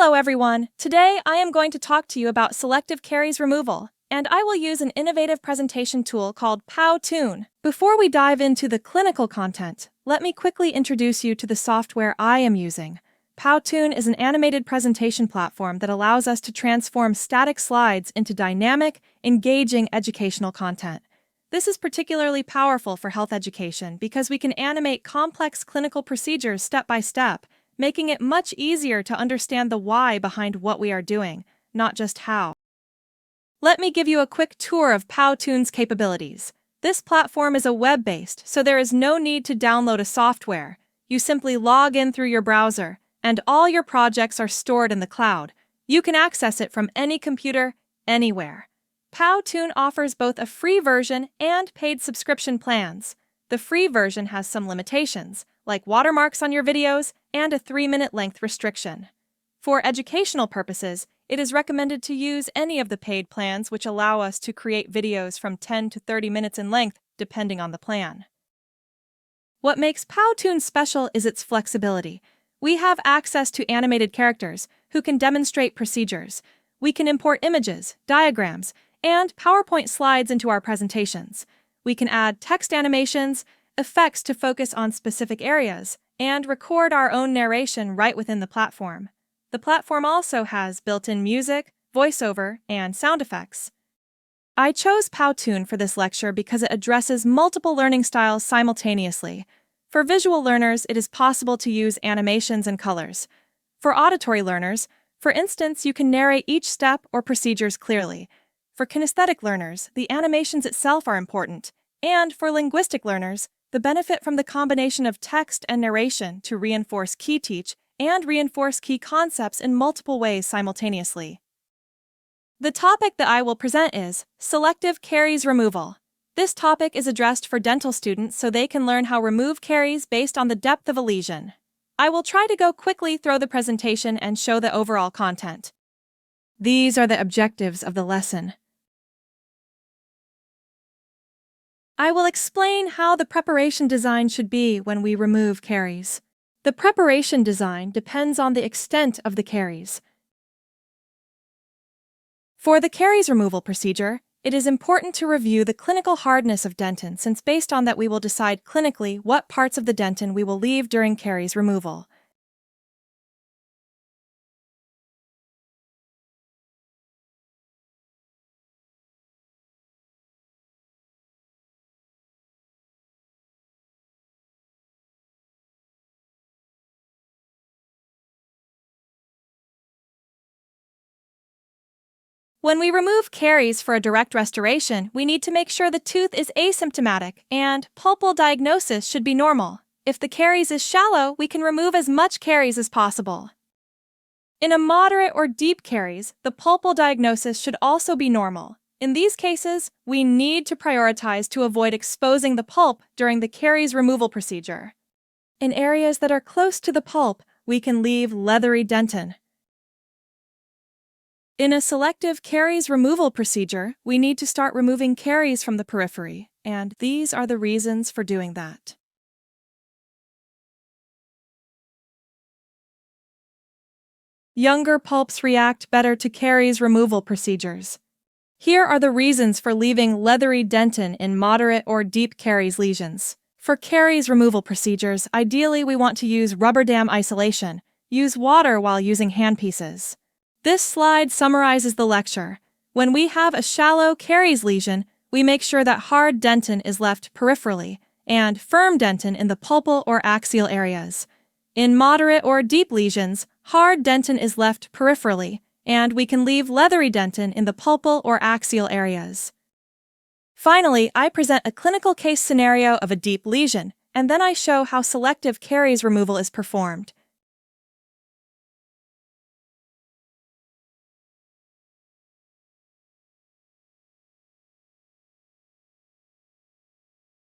Hello everyone! Today I am going to talk to you about selective caries removal, and I will use an innovative presentation tool called Powtoon. Before we dive into the clinical content, let me quickly introduce you to the software I am using. Powtoon is an animated presentation platform that allows us to transform static slides into dynamic, engaging educational content. This is particularly powerful for health education because we can animate complex clinical procedures step by step, making it much easier to understand the why behind what we are doing, not just how. Let me give you a quick tour of Powtoon's capabilities. This platform is web-based, so there is no need to download a software. You simply log in through your browser, and all your projects are stored in the cloud. You can access it from any computer, anywhere. Powtoon offers both a free version and paid subscription plans. The free version has some limitations, like watermarks on your videos and a 3-minute length restriction. For educational purposes, it is recommended to use any of the paid plans, which allow us to create videos from 10 to 30 minutes in length, depending on the plan. What makes Powtoon special is its flexibility. We have access to animated characters who can demonstrate procedures. We can import images, diagrams, and PowerPoint slides into our presentations. We can add text animations, effects to focus on specific areas, and record our own narration right within the platform. The platform also has built-in music, voiceover, and sound effects. I chose Powtoon for this lecture because it addresses multiple learning styles simultaneously. For visual learners, it is possible to use animations and colors. For auditory learners, for instance, you can narrate each step or procedures clearly. For kinesthetic learners, the animations itself are important. And for linguistic learners, the benefit from the combination of text and narration to reinforce key teach and reinforce key concepts in multiple ways simultaneously. The topic that I will present is selective caries removal. This topic is addressed for dental students so they can learn how to remove caries based on the depth of a lesion. I will try to go quickly through the presentation and show the overall content. These are the objectives of the lesson. I will explain how the preparation design should be when we remove caries. The preparation design depends on the extent of the caries. For the caries removal procedure, it is important to review the clinical hardness of dentin, since based on that we will decide clinically what parts of the dentin we will leave during caries removal. When we remove caries for a direct restoration, we need to make sure the tooth is asymptomatic and pulpal diagnosis should be normal. If the caries is shallow, we can remove as much caries as possible. In a moderate or deep caries, the pulpal diagnosis should also be normal. In these cases, we need to prioritize to avoid exposing the pulp during the caries removal procedure. In areas that are close to the pulp, we can leave leathery dentin. In a selective caries removal procedure, we need to start removing caries from the periphery, and these are the reasons for doing that. Younger pulps react better to caries removal procedures. Here are the reasons for leaving leathery dentin in moderate or deep caries lesions. For caries removal procedures, ideally we want to use rubber dam isolation. Use water while using handpieces. This slide summarizes the lecture. When we have a shallow caries lesion, we make sure that hard dentin is left peripherally and firm dentin in the pulpal or axial areas. In moderate or deep lesions, hard dentin is left peripherally, and we can leave leathery dentin in the pulpal or axial areas. Finally, I present a clinical case scenario of a deep lesion, and then I show how selective caries removal is performed.